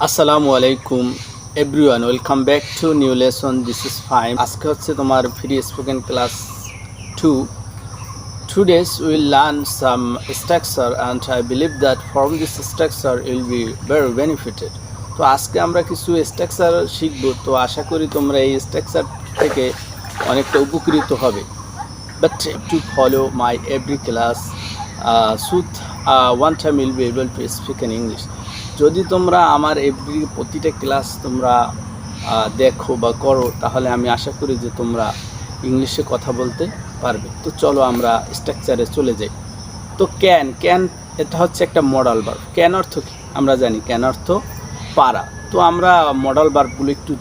আসসালামু আলাইকুম everyone, welcome back to new lesson. This is Faim. আজকে হচ্ছে তোমার free spoken class 2। Today's we'll learn some structure and I believe that from this structure you'll be very benefited. তো আজকে আমরা কিছু স্ট্রাকচার শিখব। তো আশা করি তোমরা এই স্ট্রাকচার থেকে অনেকটা উপকৃত হবে। But to follow my every class so one time you'll be able to speak in English. যদি তোমরা আমার প্রতিটা ক্লাস তোমরা দেখো বা করো, তাহলে আমি আশা করি যে তোমরা ইংলিশে কথা বলতে পারবে। তো চলো আমরা স্ট্রাকচারে চলে যাই। তো ক্যান এটা হচ্ছে একটা মডাল ভার্ব। ক্যান অর্থ কি আমরা জানি, ক্যান অর্থ পারা। তো আমরা মডাল ভার্বগুলো একটু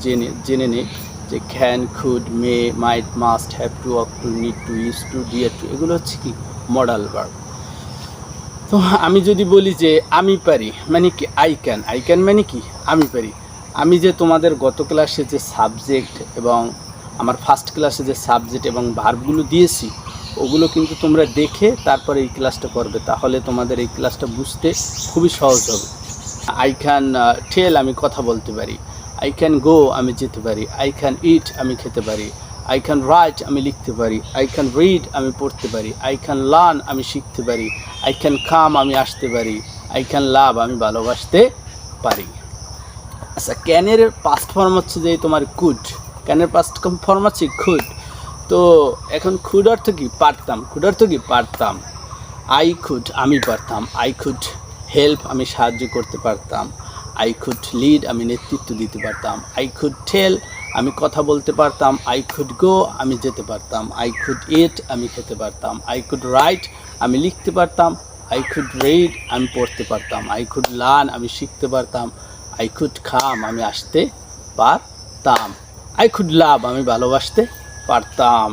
জেনে নিই যে can, could, may, might, must, have to, ought to, need to, use to, dare to, এগুলো হচ্ছে কি মডাল ভার্ব। তো আমি যদি বলি যে আমি পারি মানে কি আই ক্যান মানে কি আমি পারি। আমি যে তোমাদের গত ক্লাসে যে সাবজেক্ট এবং আমার ফার্স্ট ক্লাসে যে সাবজেক্ট এবং ভার্বগুলো দিয়েছি, ওগুলো কিন্তু তোমরা দেখে তারপরে এই ক্লাসটা করবে, তাহলে তোমাদের এই ক্লাসটা বুঝতে খুবই সহজ হবে। আই ক্যান টেল আমি কথা বলতে পারি, আই ক্যান গো আমি যেতে পারি, আই ক্যান ইট আমি খেতে পারি, আই ক্যান রাইট আমি লিখতে পারি, আই ক্যান রিড আমি পড়তে পারি, আই ক্যান লার্ন আমি শিখতে পারি, আই ক্যান কাম আমি আসতে পারি, আই ক্যান লাভ আমি ভালোবাসতে পারি। আচ্ছা, ক্যানের পাস্ট ফর্ম হচ্ছে যে তোমার কুড। ক্যানের পাস্ট ফর্ম হচ্ছে খুড। তো এখন খুড অর্থ কি পারতাম, খুড অর্থ কি পারতাম। আই কুড আমি পারতাম, আই কুড হেল্প আমি সাহায্য করতে পারতাম, আই কুড লিড আমি নেতৃত্ব দিতে পারতাম, আই কুড টেল আমি কথা বলতে পারতাম, আই কুড গো আমি যেতে পারতাম, আই কুড ইট আমি খেতে পারতাম, আই কুড রাইট আমি লিখতে পারতাম, আই কুড রিড আমি পড়তে পারতাম, আই কুড লার্ন আমি শিখতে পারতাম, আই কুড কাম আমি আসতে পারতাম, আই কুড লাভ আমি ভালোবাসতে পারতাম।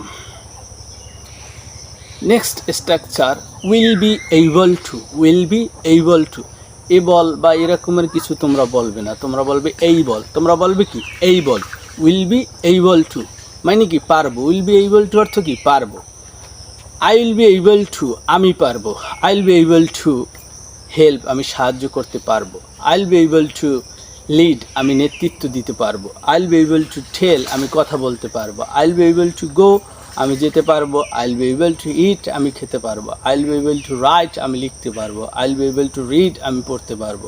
Next structure will be able two. Will be able two, able বা এরকমের কিছু তোমরা বলবে না, তোমরা বলবে এই বল। তোমরা বলবে কি এই বল। উইল বি এইবল টু মানে কি পারবো। উইল বি এইবল টু অর্থ কি পারবো। I will be able to আমি পারবো, I will be able to help আমি সাহায্য করতে পারবো, I will be able to lead আমি নেতৃত্ব দিতে পারবো, I will be able to tell আমি কথা বলতে পারবো, I will be able to go আমি যেতে পারবো, I will be able to eat আমি খেতে পারবো, I will be able to write আমি লিখতে পারবো, I will be able to read আমি পড়তে পারবো,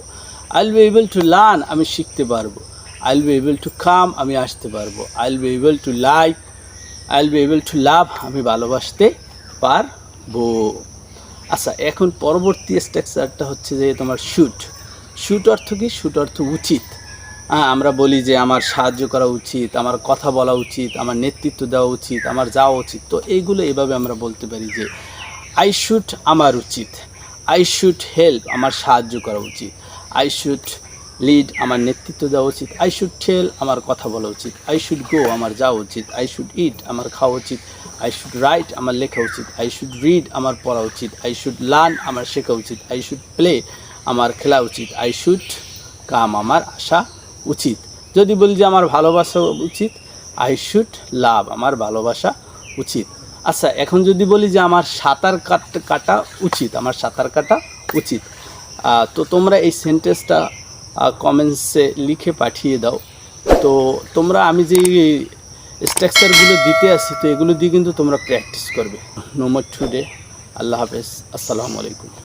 I will be able to learn আমি শিখতে পারবো, I will be able to come আমি আসতে পারবো, I will be able to like, I will be able to love আমি ভালোবাসতে পারবো। আচ্ছা, এখন পরবর্তী স্ট্রাকচারটা হচ্ছে যে তোমার শুট। শুট অর্থ কি? শুট অর্থ উচিত। আমরা বলি যে আমার সাহায্য করা উচিত, আমার কথা বলা উচিত, আমার নেতৃত্ব দেওয়া উচিত, আমার যাওয়া উচিত। তো এইগুলো এভাবে আমরা বলতে পারি যে আই শুড আমার উচিত, আই শুড হেল্প আমার সাহায্য করা উচিত, আই শুড লিড আমার নেতৃত্ব দেওয়া উচিত, আই শুড টেল আমার কথা বলা উচিত, আই শুড গো আমার যাওয়া উচিত, আই শুড ইট আমার খাওয়া উচিত, আই শুড রাইট আমার লেখা উচিত, আই শুড রিড আমার পড়া উচিত, আই শুড লার্ন আমার শেখা উচিত, আই শুড প্লে আমার খেলা উচিত, আই শুড কাম আমার আসা উচিত। যদি বলি যে আমার ভালোবাসা উচিত, আই শুড লাভ আমার ভালোবাসা উচিত। আচ্ছা, এখন যদি বলি যে আমার সাঁতার কাটা উচিত, আমার সাঁতার কাটা উচিত। তো তোমরা এই সেন্টেন্সটা কমেন্টসে লিখে পাঠিয়ে দাও। তো তোমরা আমি যে স্ট্রাকচারগুলো দিতে আসি, তো এগুলো দিয়ে কিন্তু তোমরা প্র্যাকটিস করবে। No more today. আল্লাহ হাফেজ, আসসালামু আলাইকুম।